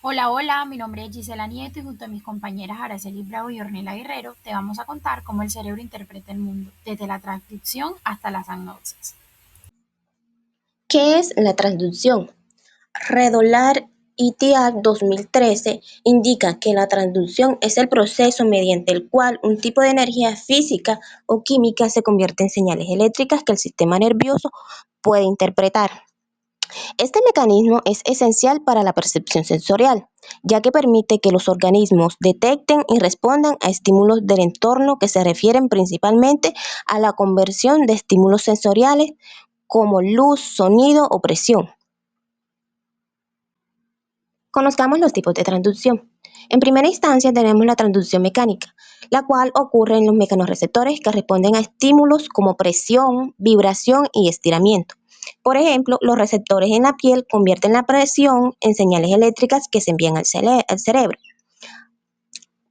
Hola, hola, mi nombre es Gisela Nieto y junto a mis compañeras Araceli Bravo y Ornella Guerrero te vamos a contar cómo el cerebro interpreta el mundo, desde la transcripción hasta las agnosis. ¿Qué es la transducción? Redolar et al. 2013 indica que la transducción es el proceso mediante el cual un tipo de energía física o química se convierte en señales eléctricas que el sistema nervioso puede interpretar. Este mecanismo es esencial para la percepción sensorial, ya que permite que los organismos detecten y respondan a estímulos del entorno que se refieren principalmente a la conversión de estímulos sensoriales como luz, sonido o presión. Conozcamos los tipos de transducción. En primera instancia tenemos la transducción mecánica, la cual ocurre en los mecanorreceptores que responden a estímulos como presión, vibración y estiramiento. Por ejemplo, los receptores en la piel convierten la presión en señales eléctricas que se envían al cerebro.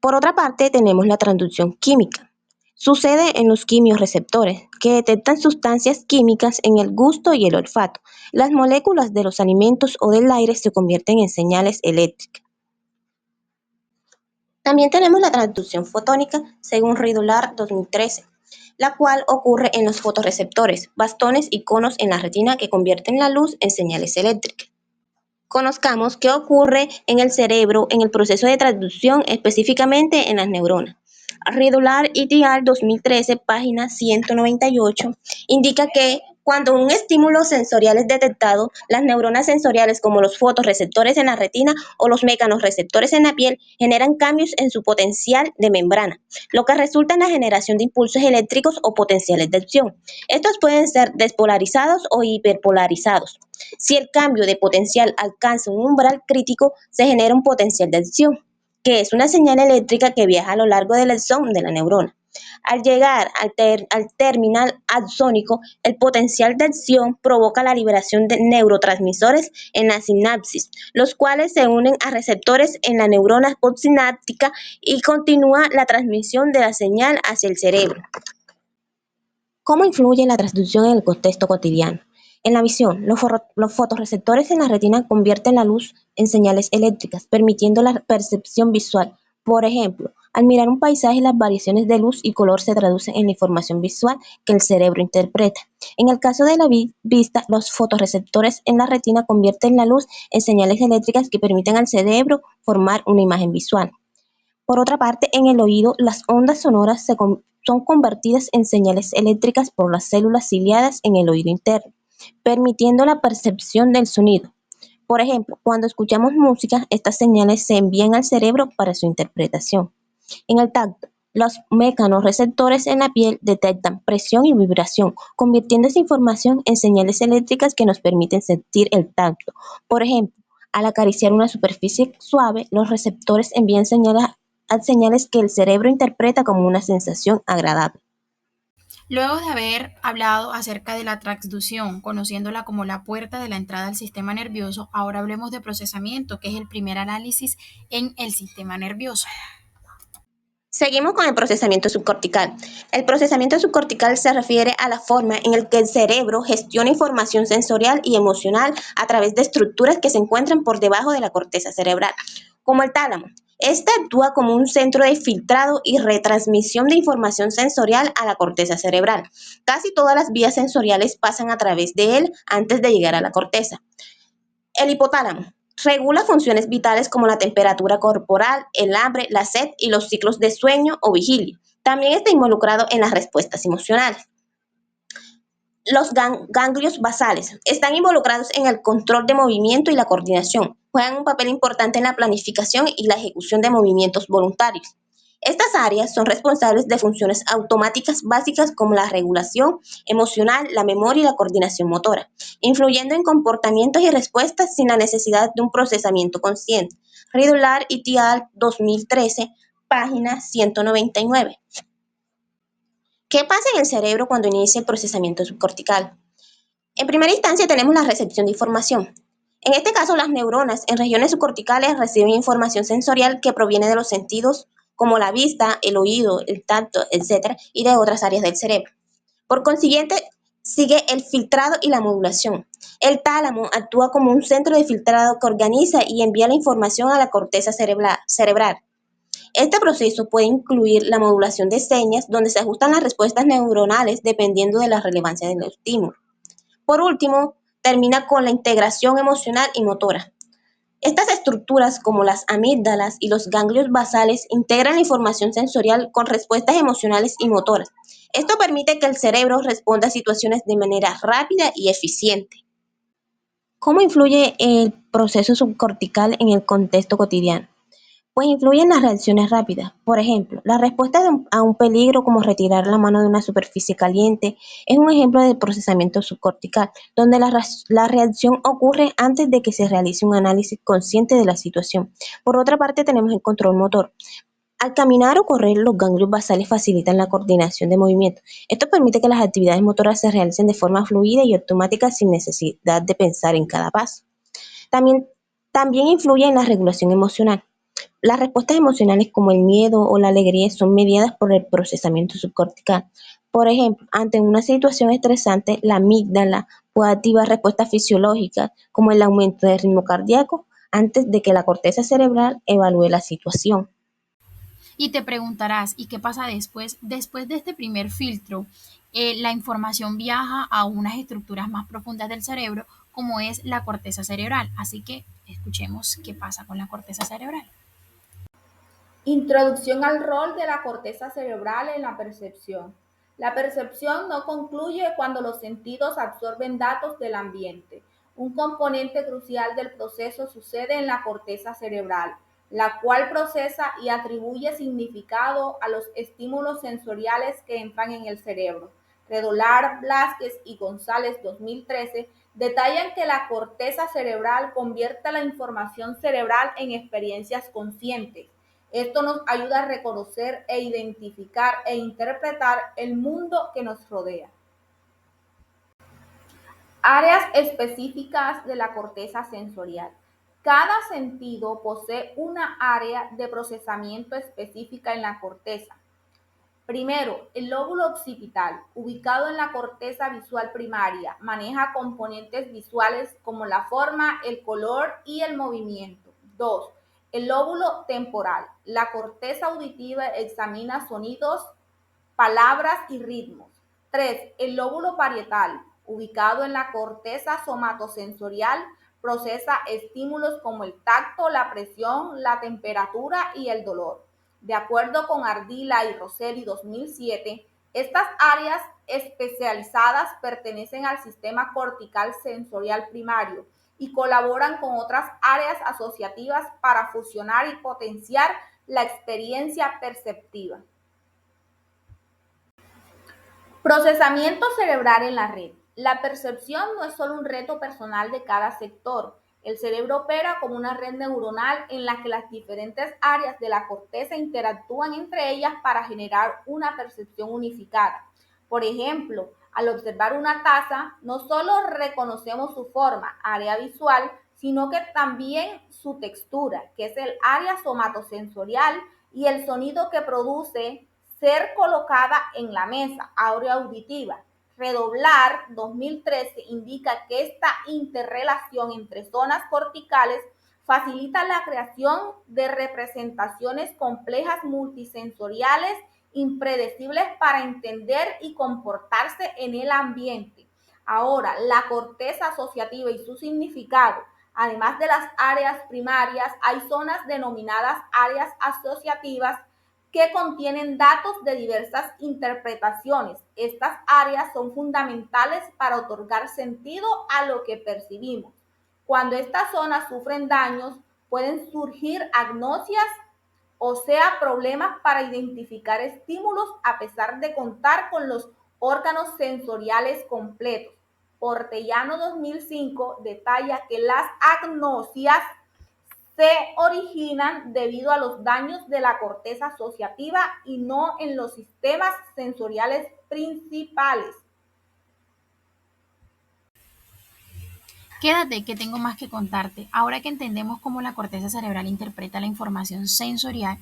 Por otra parte, tenemos la transducción química. Sucede en los quimiorreceptores, que detectan sustancias químicas en el gusto y el olfato. Las moléculas de los alimentos o del aire se convierten en señales eléctricas. También tenemos la transducción fotónica, según Redolar 2013, la cual ocurre en los fotorreceptores, bastones y conos en la retina que convierten la luz en señales eléctricas. Conozcamos qué ocurre en el cerebro en el proceso de transducción, específicamente en las neuronas. Redolar et al. 2013, página 198, indica que cuando un estímulo sensorial es detectado, las neuronas sensoriales como los fotorreceptores en la retina o los mecanorreceptores en la piel generan cambios en su potencial de membrana, lo que resulta en la generación de impulsos eléctricos o potenciales de acción. Estos pueden ser despolarizados o hiperpolarizados. Si el cambio de potencial alcanza un umbral crítico, se genera un potencial de acción, que es una señal eléctrica que viaja a lo largo del axón de la neurona. Al llegar al terminal axónico, el potencial de acción provoca la liberación de neurotransmisores en la sinapsis, los cuales se unen a receptores en la neurona postsináptica y continúa la transmisión de la señal hacia el cerebro. ¿Cómo influye la transducción en el contexto cotidiano? En la visión, los fotorreceptores en la retina convierten la luz en señales eléctricas, permitiendo la percepción visual. Por ejemplo, al mirar un paisaje, las variaciones de luz y color se traducen en la información visual que el cerebro interpreta. En el caso de la vista, los fotorreceptores en la retina convierten la luz en señales eléctricas que permiten al cerebro formar una imagen visual. Por otra parte, en el oído, las ondas sonoras son convertidas en señales eléctricas por las células ciliadas en el oído interno, permitiendo la percepción del sonido. Por ejemplo, cuando escuchamos música, estas señales se envían al cerebro para su interpretación. En el tacto, los mecanorreceptores en la piel detectan presión y vibración, convirtiendo esa información en señales eléctricas que nos permiten sentir el tacto. Por ejemplo, al acariciar una superficie suave, los receptores envían señales que el cerebro interpreta como una sensación agradable. Luego de haber hablado acerca de la transducción, conociéndola como la puerta de la entrada al sistema nervioso, ahora hablemos de procesamiento, que es el primer análisis en el sistema nervioso. Seguimos con el procesamiento subcortical. El procesamiento subcortical se refiere a la forma en la que el cerebro gestiona información sensorial y emocional a través de estructuras que se encuentran por debajo de la corteza cerebral, como el tálamo. Este actúa como un centro de filtrado y retransmisión de información sensorial a la corteza cerebral. Casi todas las vías sensoriales pasan a través de él antes de llegar a la corteza. El hipotálamo regula funciones vitales como la temperatura corporal, el hambre, la sed y los ciclos de sueño o vigilia. También está involucrado en las respuestas emocionales. Los ganglios basales están involucrados en el control de movimiento y la coordinación. Juegan un papel importante en la planificación y la ejecución de movimientos voluntarios. Estas áreas son responsables de funciones automáticas básicas como la regulación emocional, la memoria y la coordinación motora, influyendo en comportamientos y respuestas sin la necesidad de un procesamiento consciente. Redolar et al. 2013, página 199. ¿Qué pasa en el cerebro cuando inicia el procesamiento subcortical? En primera instancia tenemos la recepción de información. En este caso, las neuronas en regiones subcorticales reciben información sensorial que proviene de los sentidos como la vista, el oído, el tacto, etc., y de otras áreas del cerebro. Por consiguiente, Sigue el filtrado y la modulación. El tálamo actúa como un centro de filtrado que organiza y envía la información a la corteza cerebral. Este proceso puede incluir la modulación de señas, donde se ajustan las respuestas neuronales dependiendo de la relevancia del estímulo. Por último, termina con la integración emocional y motora. Estas estructuras, como las amígdalas y los ganglios basales, integran la información sensorial con respuestas emocionales y motoras. Esto permite que el cerebro responda a situaciones de manera rápida y eficiente. ¿Cómo influye el proceso subcortical en el contexto cotidiano? Pues influyen las reacciones rápidas. Por ejemplo, la respuesta a un peligro como retirar la mano de una superficie caliente es un ejemplo de procesamiento subcortical, donde la reacción ocurre antes de que se realice un análisis consciente de la situación. Por otra parte, tenemos el control motor. Al caminar o correr, los ganglios basales facilitan la coordinación de movimiento. Esto permite que las actividades motoras se realicen de forma fluida y automática sin necesidad de pensar en cada paso. También, también influye en la regulación emocional. Las respuestas emocionales como el miedo o la alegría son mediadas por el procesamiento subcortical. Por ejemplo, ante una situación estresante, la amígdala puede activar respuestas fisiológicas como el aumento del ritmo cardíaco antes de que la corteza cerebral evalúe la situación. Y te preguntarás, ¿y qué pasa después? Después de este primer filtro, la información viaja a unas estructuras más profundas del cerebro, como es la corteza cerebral. Así que escuchemos qué pasa con la corteza cerebral. Introducción al rol de la corteza cerebral en la percepción. La percepción no concluye cuando los sentidos absorben datos del ambiente. Un componente crucial del proceso sucede en la corteza cerebral, la cual procesa y atribuye significado a los estímulos sensoriales que entran en el cerebro. Redolar, Blázquez y González 2013 detallan que la corteza cerebral convierte la información cerebral en experiencias conscientes. Esto nos ayuda a reconocer e identificar e interpretar el mundo que nos rodea. Áreas específicas de la corteza sensorial. Cada sentido posee una área de procesamiento específica en la corteza. Primero, el lóbulo occipital, ubicado en la corteza visual primaria, maneja componentes visuales como la forma, el color y el movimiento. 2. El lóbulo temporal, la corteza auditiva examina sonidos, palabras y ritmos. 3. El lóbulo parietal, ubicado en la corteza somatosensorial, procesa estímulos como el tacto, la presión, la temperatura y el dolor. De acuerdo con Ardila y Rosselli 2007, estas áreas especializadas pertenecen al sistema cortical sensorial primario y colaboran con otras áreas asociativas para fusionar y potenciar la experiencia perceptiva. Procesamiento cerebral en la red. La percepción no es solo un reto personal de cada sector. El cerebro opera como una red neuronal en la que las diferentes áreas de la corteza interactúan entre ellas para generar una percepción unificada. Por ejemplo, al observar una taza, no solo reconocemos su forma, área visual, sino que también su textura, que es el área somatosensorial, y el sonido que produce ser colocada en la mesa, área auditiva. Redoblar 2013 indica que esta interrelación entre zonas corticales facilita la creación de representaciones complejas multisensoriales impredecibles para entender y comportarse en el ambiente. Ahora, la corteza asociativa y su significado. Además de las áreas primarias, hay zonas denominadas áreas asociativas que contienen datos de diversas interpretaciones. Estas áreas son fundamentales para otorgar sentido a lo que percibimos. Cuando estas zonas sufren daños, pueden surgir agnosias, o sea, problemas para identificar estímulos a pesar de contar con los órganos sensoriales completos. Portellano 2005 detalla que las agnosias se originan debido a los daños de la corteza asociativa y no en los sistemas sensoriales principales. Quédate que tengo más que contarte. Ahora que entendemos cómo la corteza cerebral interpreta la información sensorial,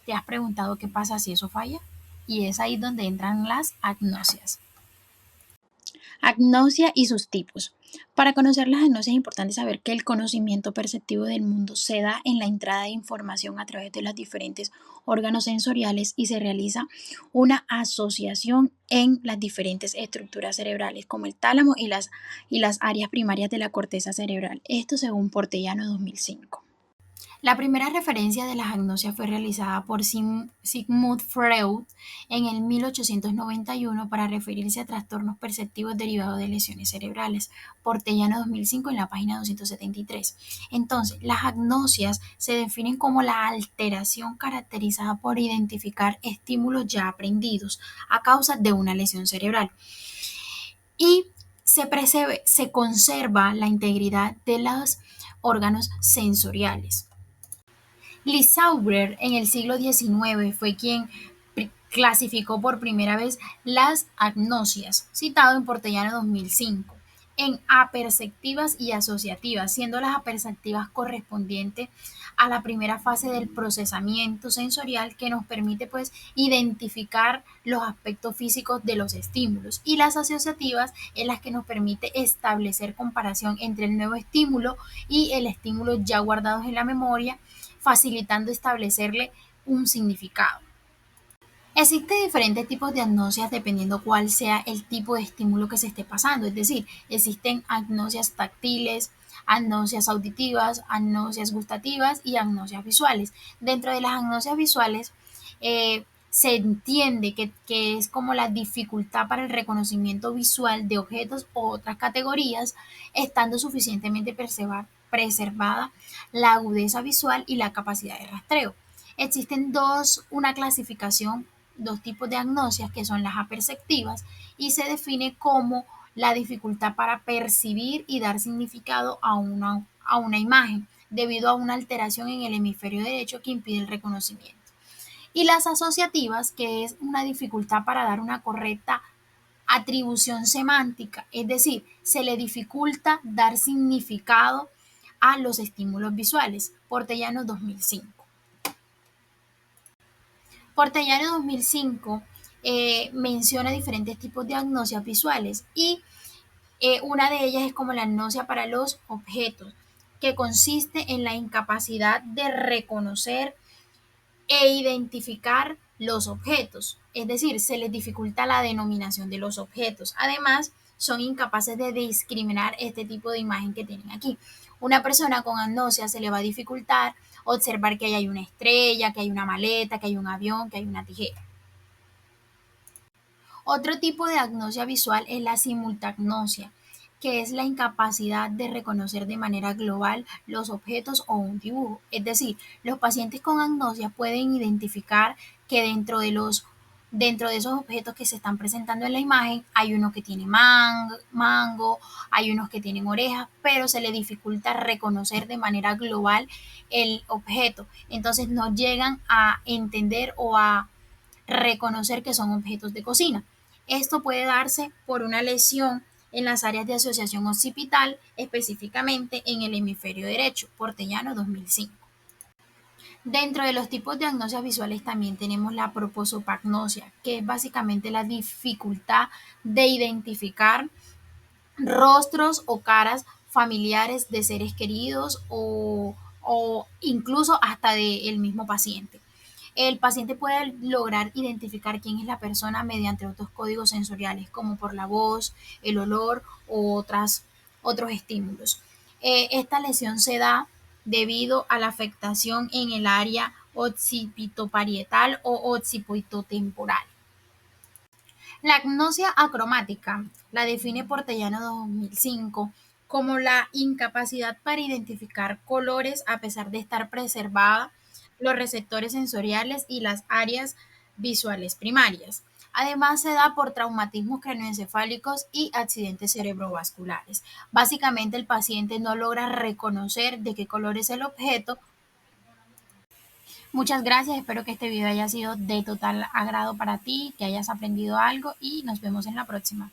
¿te has preguntado qué pasa si eso falla? Y es ahí donde entran las agnosias. Agnosia y sus tipos. Para conocer las agnosias es importante saber que el conocimiento perceptivo del mundo se da en la entrada de información a través de los diferentes órganos sensoriales y se realiza una asociación en las diferentes estructuras cerebrales como el tálamo y las áreas primarias de la corteza cerebral. Esto según Portellano 2005. La primera referencia de las agnosias fue realizada por Sigmund Freud en el 1891 para referirse a trastornos perceptivos derivados de lesiones cerebrales. Portellano 2005 en la página 273. Entonces, las agnosias se definen como la alteración caracterizada por identificar estímulos ya aprendidos a causa de una lesión cerebral. Y se conserva la integridad de los órganos sensoriales. Lissauer en el siglo XIX fue quien clasificó por primera vez las agnosias, citado en Portellano 2005, en aperceptivas y asociativas, siendo las aperceptivas correspondientes a la primera fase del procesamiento sensorial que nos permite pues identificar los aspectos físicos de los estímulos y las asociativas en las que nos permite establecer comparación entre el nuevo estímulo y el estímulo ya guardados en la memoria, facilitando establecerle un significado. Existen diferentes tipos de agnosias dependiendo cuál sea el tipo de estímulo que se esté pasando, es decir, existen agnosias táctiles, agnosias auditivas, agnosias gustativas y agnosias visuales. Dentro de las agnosias visuales se entiende que es como la dificultad para el reconocimiento visual de objetos o otras categorías, estando suficientemente preservada la agudeza visual y la capacidad de rastreo. Existen una clasificación, dos tipos de agnosias que son las aperceptivas y se define como la dificultad para percibir y dar significado a una imagen debido a una alteración en el hemisferio derecho que impide el reconocimiento. Y las asociativas, que es una dificultad para dar una correcta atribución semántica, es decir, se le dificulta dar significado a los estímulos visuales. Portellano 2005. Portellano 2005 menciona diferentes tipos de agnosias visuales y una de ellas es como la agnosia para los objetos, que consiste en la incapacidad de reconocer e identificar los objetos, es decir, se les dificulta la denominación de los objetos. Además, son incapaces de discriminar este tipo de imagen que tienen aquí. Una persona con agnosia se le va a dificultar observar que ahí hay una estrella, que hay una maleta, que hay un avión, que hay una tijera. Otro tipo de agnosia visual es la simultagnosia, que es la incapacidad de reconocer de manera global los objetos o un dibujo. Es decir, los pacientes con agnosia pueden identificar que dentro de esos objetos que se están presentando en la imagen hay uno que tiene mango, hay unos que tienen orejas, pero se le dificulta reconocer de manera global el objeto. Entonces no llegan a entender o a reconocer que son objetos de cocina. Esto puede darse por una lesión en las áreas de asociación occipital, específicamente en el hemisferio derecho, Portellano 2005. Dentro de los tipos de agnosias visuales también tenemos la prosopagnosia, que es básicamente la dificultad de identificar rostros o caras familiares de seres queridos o incluso hasta del mismo paciente. El paciente puede lograr identificar quién es la persona mediante otros códigos sensoriales, como por la voz, el olor o otros estímulos. Esta lesión se da debido a la afectación en el área occipitoparietal o occipitotemporal. La agnosia acromática la define Portellano 2005 como la incapacidad para identificar colores a pesar de estar preservada los receptores sensoriales y las áreas visuales primarias. Además, se da por traumatismos craneoencefálicos y accidentes cerebrovasculares. Básicamente, el paciente no logra reconocer de qué color es el objeto. Muchas gracias, espero que este video haya sido de total agrado para ti, que hayas aprendido algo y nos vemos en la próxima.